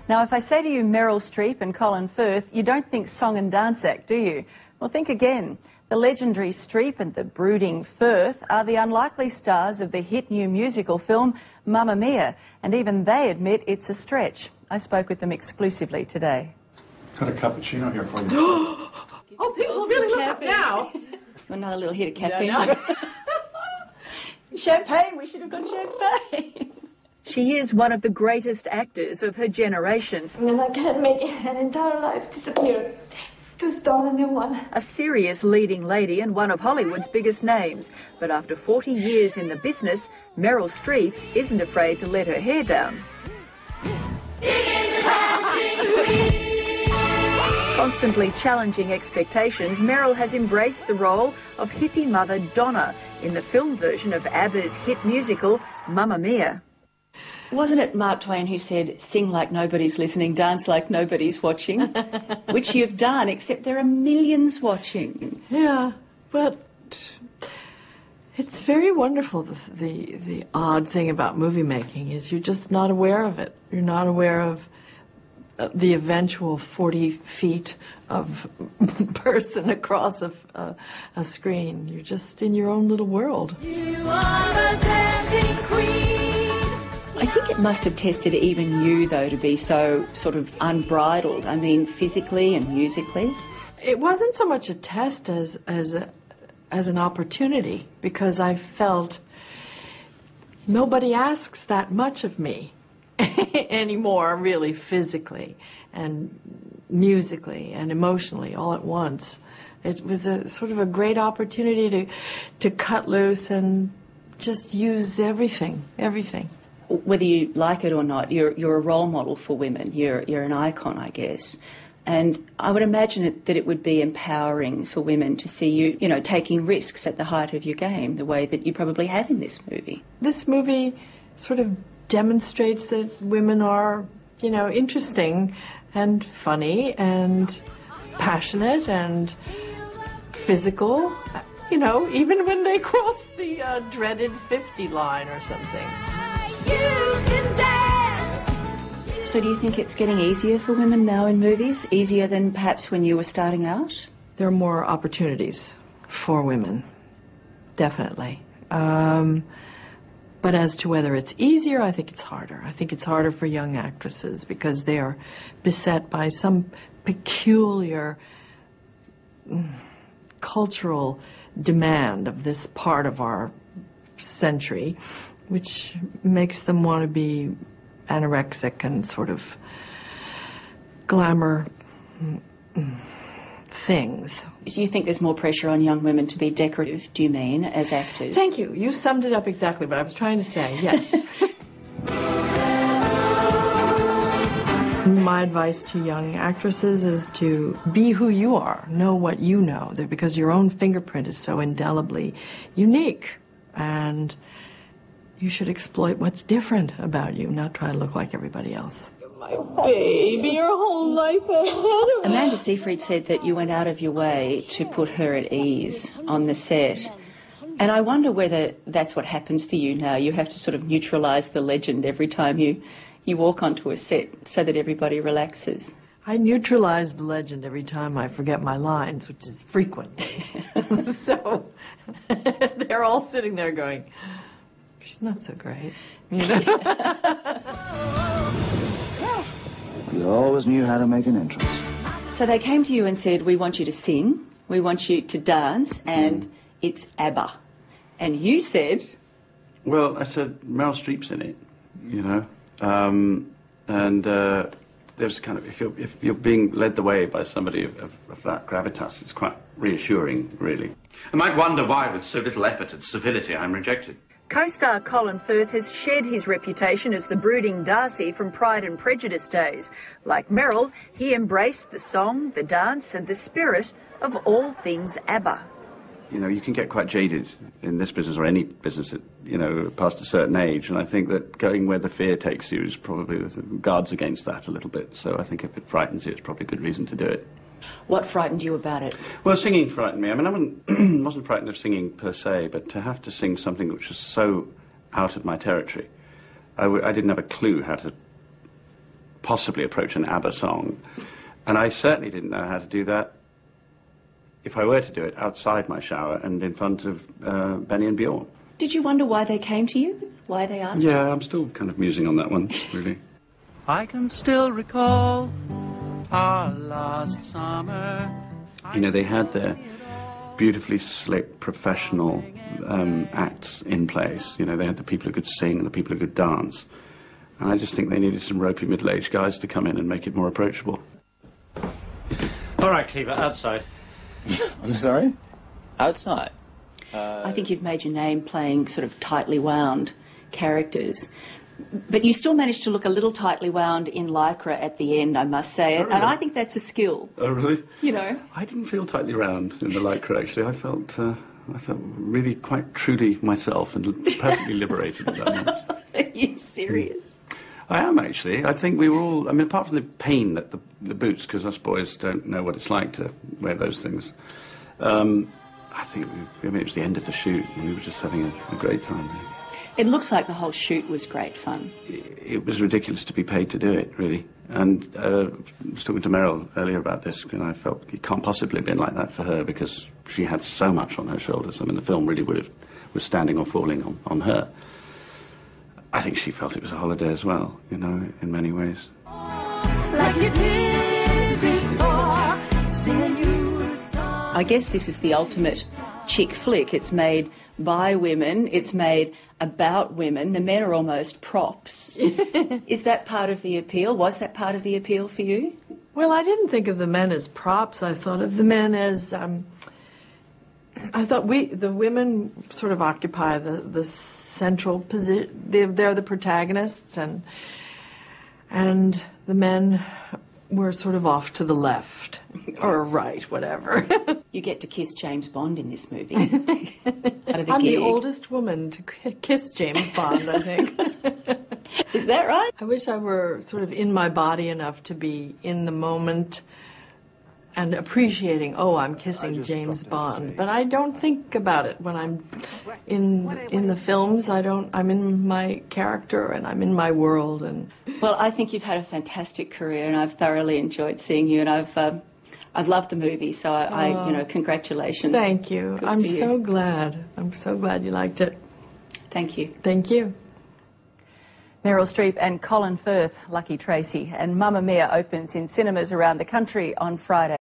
Now, if I say to you Meryl Streep and Colin Firth, you don't think song and dance act, do you? Well, think again. The legendary Streep and the brooding Firth are the unlikely stars of the hit new musical film Mamma Mia, and even they admit it's a stretch. I spoke with them exclusively today. Got a cappuccino here for you. Oh, people really look up now. Another little hit of caffeine. No. Champagne, we should have got champagne. She is one of the greatest actors of her generation. And I can't make an entire life disappear to start a new one. A serious leading lady and one of Hollywood's biggest names. But after 40 years in the business, Meryl Streep isn't afraid to let her hair down. Constantly challenging expectations, Meryl has embraced the role of hippie mother Donna in the film version of ABBA's hit musical Mamma Mia. Wasn't it Mark Twain who said, sing like nobody's listening, dance like nobody's watching? Which you've done, except there are millions watching. Yeah, but it's very wonderful. The odd thing about movie making is you're just not aware of it. You're not aware of the eventual 40 feet of person across a screen. You're just in your own little world. You are a dancing queen. I think it must have tested even you, though, to be so sort of unbridled. I mean, physically and musically. It wasn't so much a test as an opportunity, because I felt nobody asks that much of me anymore, really, physically and musically and emotionally all at once. It was a sort of a great opportunity to cut loose and just use everything. Whether you like it or not, you're a role model for women. You're an icon, I guess. And I would imagine that it would be empowering for women to see you, taking risks at the height of your game, the way that you probably have in this movie. This movie sort of demonstrates that women are, interesting and funny and passionate and physical, even when they cross the dreaded 50 line or something. So do you think it's getting easier for women now in movies? Easier than perhaps when you were starting out? There are more opportunities for women, definitely. But as to whether it's easier, I think it's harder. I think it's harder for young actresses because they are beset by some peculiar cultural demand of this part of our century, which makes them want to be anorexic and sort of glamour things. Do you think there's more pressure on young women to be decorative, do you mean, as actors? Thank you. You summed it up exactly what I was trying to say, yes. My advice to young actresses is to be who you are, know what you know, because your own fingerprint is so indelibly unique, and you should exploit what's different about you, not try to look like everybody else. My baby, your whole life ahead of me. Amanda Seyfried said that you went out of your way to put her at ease on the set. And I wonder whether that's what happens for you now. You have to sort of neutralise the legend every time you walk onto a set so that everybody relaxes. I neutralise the legend every time I forget my lines, which is frequent. So they're all sitting there going, she's not so great. You always knew how to make an entrance. So they came to you and said, we want you to sing, we want you to dance, and it's ABBA. And you said... Well, I said, Meryl Streep's in it, there's kind of, if you're being led the way by somebody of that gravitas, it's quite reassuring, really. I might wonder why, with so little effort and civility, I'm rejected. Co-star Colin Firth has shed his reputation as the brooding Darcy from Pride and Prejudice days. Like Meryl, he embraced the song, the dance and the spirit of all things ABBA. You can get quite jaded in this business or any business, past a certain age, and I think that going where the fear takes you is probably guards against that a little bit. So I think if it frightens you, it's probably a good reason to do it. What frightened you about it? Well, singing frightened me. I mean, I wasn't frightened of singing per se, but to have to sing something which was so out of my territory, I didn't have a clue how to possibly approach an ABBA song. And I certainly didn't know how to do that if I were to do it outside my shower and in front of Benny and Bjorn. Did you wonder why they came to you? Why they asked you? Yeah, I'm still kind of musing on that one, really. I can still recall our last summer. You know, they had their beautifully slick, professional acts in place. You know, they had the people who could sing and the people who could dance. And I just think they needed some ropey middle-aged guys to come in and make it more approachable. All right, Cleaver, outside. I'm sorry? Outside? I think you've made your name playing sort of tightly wound characters. But you still managed to look a little tightly wound in Lycra at the end, I must say. Oh, really? And I think that's a skill. Oh, really? You know. I didn't feel tightly round in the Lycra, actually. I felt really quite truly myself and perfectly liberated at that moment. Are you serious? I am, actually. I think we were all... I mean, apart from the pain that the boots, because us boys don't know what it's like to wear those things, I think it was the end of the shoot, and we were just having a great time there. It looks like the whole shoot was great fun. It was ridiculous to be paid to do it, really. And I was talking to Meryl earlier about this, and I felt it can't possibly have been like that for her because she had so much on her shoulders. I mean, the film really was standing or falling on her. I think she felt it was a holiday as well, you know, in many ways. Like you did before, singing you a song. I guess this is the ultimate chick flick. It's made by women. It's made about women. The men are almost props. Is that part of the appeal? Was that part of the appeal for you? Well, I didn't think of the men as props. I thought of the men as... I thought the women sort of occupy the central position. They're the protagonists, and the men were sort of off to the left or right, whatever. You get to kiss James Bond in this movie. I'm the oldest woman to kiss James Bond, I think. Is that right? I wish I were sort of in my body enough to be in the moment and appreciating, oh, I'm kissing James Bond. But I don't think about it when I'm in the films. I'm in my character and I'm in my world. And well, I think you've had a fantastic career, and I've thoroughly enjoyed seeing you, and I've loved the movie, so I congratulations. Thank you. I'm so glad. I'm so glad you liked it. Thank you. Thank you. Meryl Streep and Colin Firth, Lucky Tracy, and Mamma Mia opens in cinemas around the country on Friday.